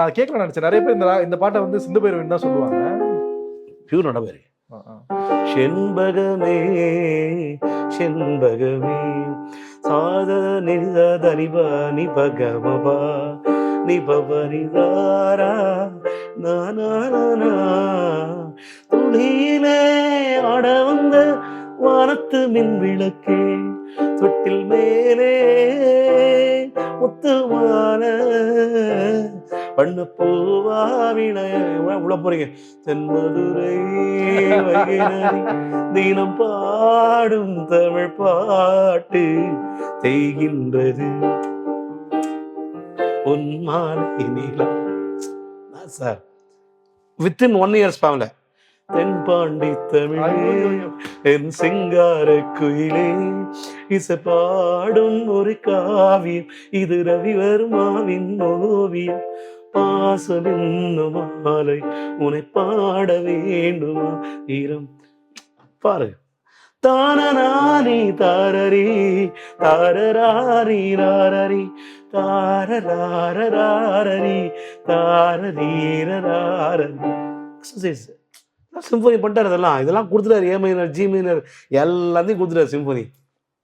நான் கேட்கலாம் நினைச்சேன். நிறைய பேர் இந்த பாட்டை வந்து சிந்து பைரவன் தான் சொல்லுவாங்க. பியூர் நடவேரி. செண்பகமே செண்பகமே சாத நித நிப நிபகமபா நிபபரிதாரா நானா துணியிலே ஆட வந்த வானத்து மின் விளக்கே தொட்டில் மேலே முத்துமான பண்ண பூவாவின உள்ள போறீங்க. தென்மதுரை தினம் பாடும் தமிழ் பாட்டு செய்கின்றது பொன்மாலை நீளம். சார் வித்தின் 1 year ஸ்பேம்ல தென்பாண்டி தமிழே என் சிங்கார குயிலே இசை பாடும் ஒரு காவியம் இது ரவிவர்மாவின் ஓவியம் பாசலின் மாலை உன்னை பாட வேண்டுமா ஈரம் பாரு. தானநானி தாரரி தாரராரி ராரரி தாரராரராரரி தாரரீரராரரி. சிம்பனி பண்ணிட்டார். இதெல்லாம் கொடுத்துட்டாரு. ஏ மைனர், ஜி மைனர் எல்லாத்தையும் கொடுத்துட்டாரு சிம்பனி.